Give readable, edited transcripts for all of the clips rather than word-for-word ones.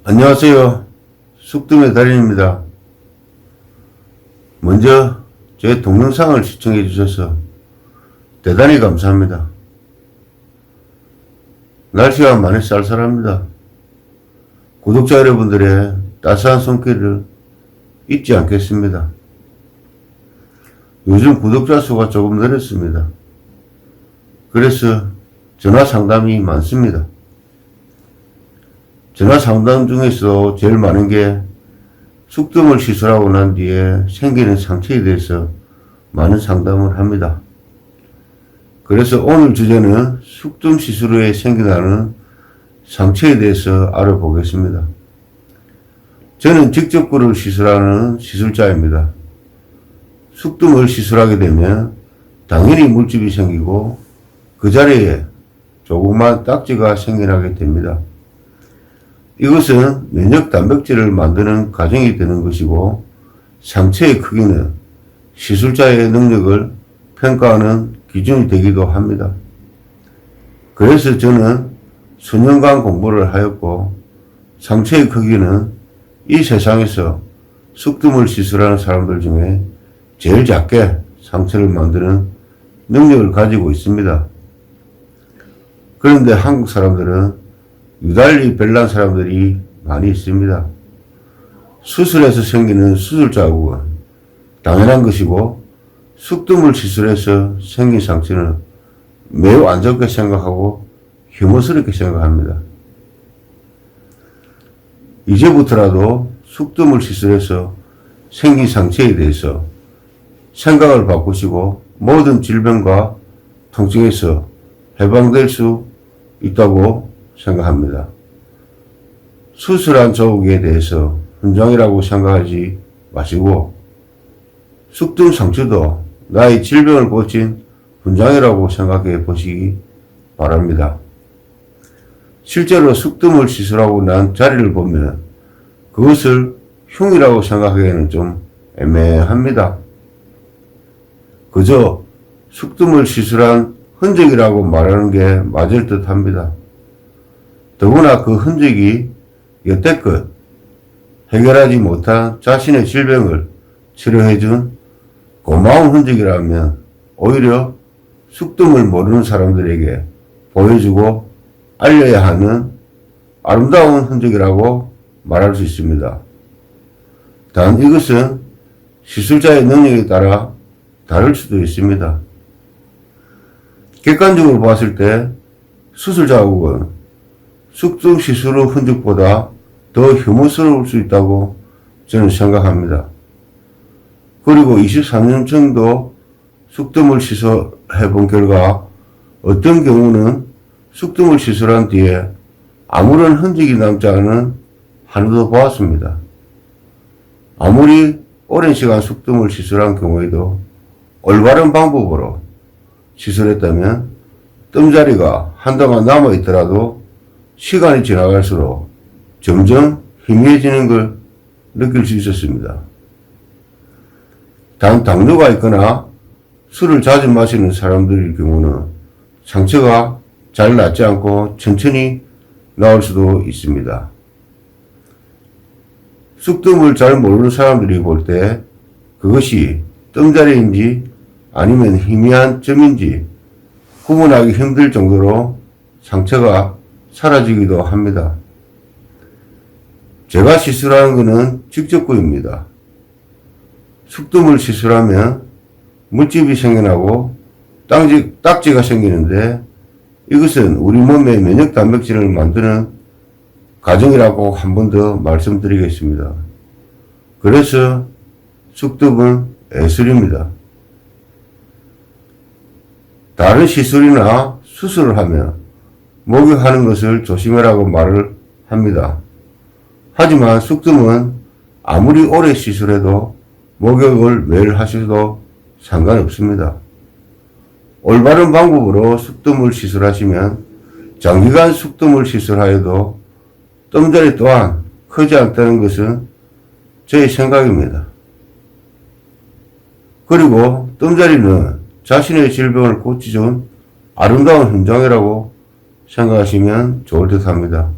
안녕하세요. 숙뜸의 달인입니다. 먼저 제 동영상을 시청해 주셔서 대단히 감사합니다. 날씨가 많이 쌀쌀합니다. 구독자 여러분들의 따스한 손길을 잊지 않겠습니다. 요즘 구독자 수가 조금 늘었습니다. 그래서 전화 상담이 많습니다. 전화 상담 중에서 제일 많은 게 숙뜸을 시술하고 난 뒤에 생기는 상처에 대해서 많은 상담을 합니다. 그래서 오늘 주제는 숙뜸 시술 후에 생겨나는 상처에 대해서 알아보겠습니다. 저는 직접구를 시술하는 시술자입니다. 숙뜸을 시술하게 되면 당연히 물집이 생기고 그 자리에 조그만 딱지가 생겨나게 됩니다. 이것은 면역 단백질을 만드는 과정이 되는 것이고 상처의 크기는 시술자의 능력을 평가하는 기준이 되기도 합니다. 그래서 저는 수년간 공부를 하였고 상처의 크기는 이 세상에서 숙뜸을 시술하는 사람들 중에 제일 작게 상처를 만드는 능력을 가지고 있습니다. 그런데 한국 사람들은 유달리 별난 사람들이 많이 있습니다. 수술에서 생기는 수술 자국은 당연한 것이고 숙뜸을 시술해서 생긴 상처는 매우 안 좋게 생각하고 혐오스럽게 생각합니다. 이제부터라도 숙뜸을 시술해서 생긴 상처에 대해서 생각을 바꾸시고 모든 질병과 통증에서 해방될 수 있다고 생각합니다. 수술한 자국에 대해서 훈장이라고 생각하지 마시고 숙뜸 상처도 나의 질병을 고친 훈장이라고 생각해 보시기 바랍니다. 실제로 숙뜸을 시술하고 난 자리를 보면 그것을 흉이라고 생각하기에는 좀 애매합니다. 그저 숙뜸을 시술한 흔적이라고 말하는 게 맞을 듯 합니다. 더구나 그 흔적이 여태껏 해결하지 못한 자신의 질병을 치료해준 고마운 흔적이라면 오히려 숙뜸을 모르는 사람들에게 보여주고 알려야 하는 아름다운 흔적이라고 말할 수 있습니다. 단 이것은 시술자의 능력에 따라 다를 수도 있습니다. 객관적으로 봤을 때 수술 자국은 숙뜸 시술 후 흔적보다 더 혐오스러울 수 있다고 저는 생각합니다. 그리고 23년 정도 숙뜸을 시술해 본 결과 어떤 경우는 숙뜸을 시술한 뒤에 아무런 흔적이 남지 않은 한우도 보았습니다. 아무리 오랜 시간 숙뜸을 시술한 경우에도 올바른 방법으로 시술했다면 뜸자리가 한동안 남아있더라도 시간이 지나갈수록 점점 희미해지는 걸 느낄 수 있었습니다. 단 당뇨가 있거나 술을 자주 마시는 사람들의 경우는 상처가 잘 낫지 않고 천천히 나올 수도 있습니다. 숙뜸을 잘 모르는 사람들이 볼 때 그것이 뜸자리인지 아니면 희미한 점인지 구분하기 힘들 정도로 상처가 사라지기도 합니다. 제가 시술하는 것은 직접구입니다. 숙뜸을 시술하면 물집이 생겨나고 딱지가 생기는데 이것은 우리 몸의 면역 단백질을 만드는 과정이라고 한 번 더 말씀드리겠습니다. 그래서 숙뜸은 예술입니다. 다른 시술이나 수술을 하면 목욕하는 것을 조심하라고 말을 합니다. 하지만 숙뜸은 아무리 오래 시술해도 목욕을 매일 하셔도 상관없습니다. 올바른 방법으로 숙뜸을 시술하시면 장기간 숙뜸을 시술하여도 뜸자리 또한 크지 않다는 것은 제 생각입니다. 그리고 뜸자리는 자신의 질병을 고치준 아름다운 현장이라고 생각하시면 좋을 듯 합니다.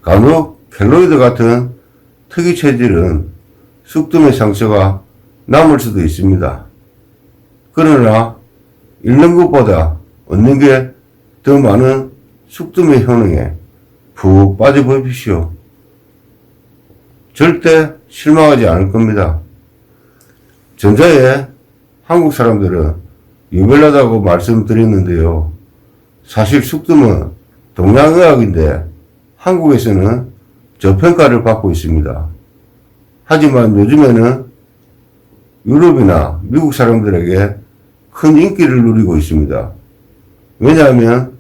간혹 켈로이드 같은 특이 체질은 숙tum의 상처가 남을 수도 있습니다. 그러나 잃는 것보다 얻는 게 더 많은 숙tum의 효능에 푹 빠져보십시오. 절대 실망하지 않을 겁니다. 전자에 한국 사람들은 유별나다고 말씀드렸는데요. 사실 숙tum은 동양의학인데 한국에서는 저평가를 받고 있습니다. 하지만 요즘에는 유럽이나 미국 사람들에게 큰 인기를 누리고 있습니다. 왜냐하면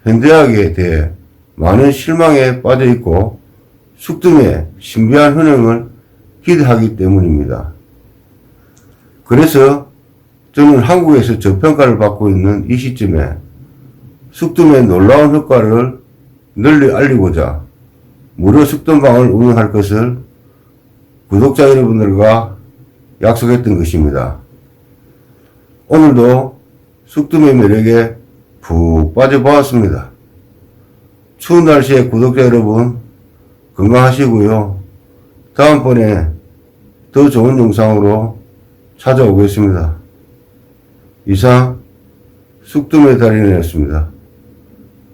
현대의학에 대해 많은 실망에 빠져 있고 숙tum의 신비한 효능을 기대하기 때문입니다. 그래서 저는 한국에서 저평가를 받고 있는 이 시점에 숙tum의 놀라운 효과를 널리 알리고자 무료 숙tum방을 운영할 것을 구독자 여러분들과 약속했던 것입니다. 오늘도 숙tum의 매력에 푹 빠져보았습니다. 추운 날씨에 구독자 여러분 건강하시고요. 다음번에 더 좋은 영상으로 찾아오겠습니다. 이상 숙tum의 달인이었습니다.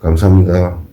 감사합니다.